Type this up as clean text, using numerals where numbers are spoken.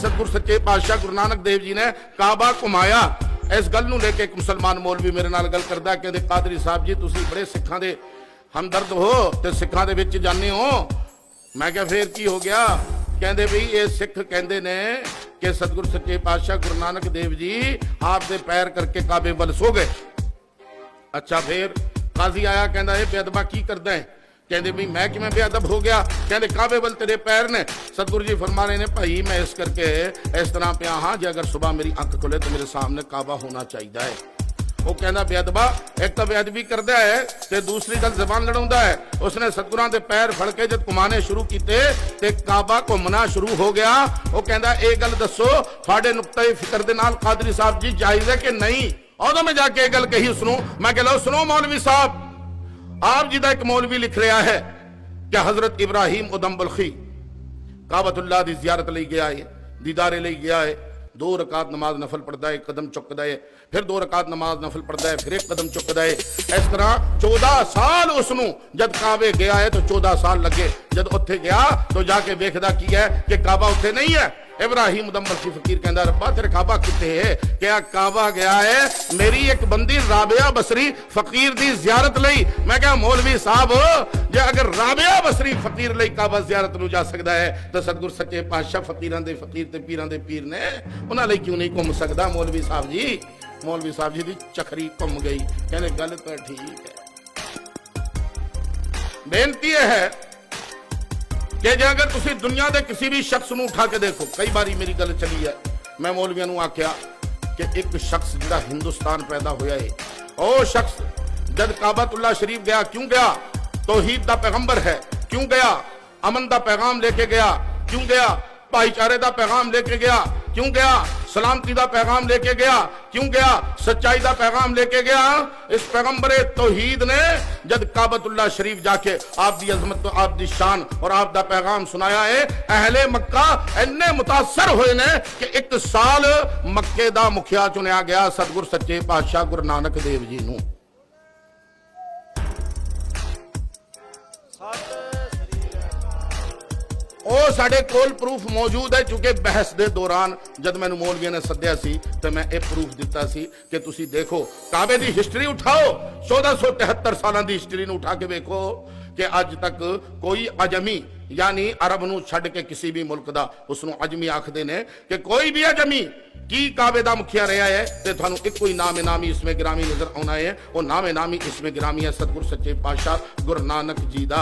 सतगुरु सच्चे पातशाह गुरु नानक देव जी ने काबा घुमाया। इस गल नूं लेके एक मुसलमान मौलवी मेरे नाल गल करदा, कहंदे कादरी साहब जी तुसीं बड़े सिखां दे हमदर्द हो ते सिखां दे विच जाने हो। मैं क्या फिर की हो गया? कहंदे भी ये सिख कहंदे ने कि सतगुरु सच्चे पातशाह गुरु नानक देव जी आप दे पैर करके काबे वल सो गए। अच्छा फिर काजी आया, कहंदा ये बेअदबा की करदा है? कहंदे भी मैं किवें बेअदब हो गया? कहंदे काबे वल तेरे पैर ने। सतगुरु जी फरमा रहे ने भाई मैं इस करके इस तरह पिया हाँ जे अगर सुबह मेरी अख खुले तो मेरे सामने काबा होना चाहिए है। वो कहना बेअदबा एक तो बेअदबी करता है ते दूसरी गल जबान लड़ाउंदा है। उसने सतगुरां दे पैर फड़ के जब घुमाने शुरू कीते ते काबा घुमना शुरू हो गया। वो कहंदा ये गल दसो तुहाडे नुक्ते फिक्र दे नाल कादरी साहब जी जायज़ है कि नहीं? उदों मैं जाके गल कही सुनो, मैं कह लो सुनो मौलवी साहब, आप जी का एक मौलवी लिख रहा है कि हजरत इब्राहिम उदम बल्खी काबतुल्लाह दी जियारत लई गया है, दीदारे लई गया है, 2 रकात नमाज नफल पढ़ता है, कदम चुकदा है, फिर 2 रकात नमाज नफल पढ़ता है, फिर एक कदम चुकदा है। इस तरह 14 साल उसनू जब काबे गया है तो 14 साल लगे। जब उत्थे गया तो जाके वेखदा की है कि काबा उत्थे नहीं है। इब्राहिम उदम बल्खी फकीर कहंदा रब्बा तेरे काबा कित्थे है? क्या काबा गया है मेरी एक बंदी राबिया बसरी फकीर दी जियारत लई। मैं क्या मौलवी साहब जे अगर राबिया बसरी फकीर लई काबा जियारत नूं जा सकदा है तो सतगुरु सच्चे पातशाह फकीरां दे फकीर ते पीरां दे पीर ने उन्हां लई क्यों नहीं घूम सकदा? मौलवी साहब जी, मौलवी साहब जी दी चखरी घूम गई। कहंदे गल तो ठीक है, बेनती है कि जे अगर तुसी दुनिया के किसी भी शख्स नूं उठा के देखो, कई बारी मेरी गल चली है, मैं मौलवियां नूं आख्या कि एक शख्स जिहड़ा हिंदुस्तान पैदा होया है, ओ शख्स जब काबतुल्लाह शरीफ गया, क्यों गया? तौहीद दा पैगंबर है, क्यों गया? अमन दा पैगाम लेके गया, क्यों गया? भाईचारे दा पैगाम लेके गया, क्यों गया? सलामती दा पैगाम लेके गया, क्यों गया? सच्चाई दा पैगाम लेके गया। इस पैगंबर तौहीद ने जब काबतुल्लाह शरीफ जाके आप दी अजमत, आप दी शान और आप दा पैगाम सुनाया है, अहले मक्का इन्ने मुतासर हुए ने कि 1 साल मक्के दा मुखिया चुनिया गया सतगुरु सच्चे पातशाह गुरु नानक देव जी नूं। ਉਹ ਸਾਡੇ ਕੋਲ ਪ੍ਰੂਫ ਮੌਜੂਦ ਹੈ। ਚੁੱਕੇ ਬਹਿਸ ਦੇ ਦੌਰਾਨ ਜਦ ਮੈਨੂੰ ਮੌਲਵੀਆਂ ਨੇ ਸੱਦਿਆ ਸੀ ਤੇ ਮੈਂ ਇਹ ਪ੍ਰੂਫ ਦਿੱਤਾ ਸੀ ਕਿ ਤੁਸੀਂ ਦੇਖੋ ਕਾਬੇ ਦੀ ਹਿਸਟਰੀ ਉਠਾਓ, 1473 ਸਾਲਾਂ ਦੀ ਹਿਸਟਰੀ ਨੂੰ ਉਠਾ ਕੇ ਵੇਖੋ ਕਿ ਅੱਜ ਤੱਕ ਕੋਈ ਅਜਮੀ यानी अरब नूं छड्ड के किसी भी मुल्क दा उसनूं अजमी आखदे ने कि कोई भी अजमी की काबे दा मुखिया रहा है ते तुहानूं इक्को ही नाम नामी इसमें गिरामी नजर आना है। वो नाम नामी इसमें गिरामी है सतगुरु सच्चे पातशाह गुरु नानक जी दा।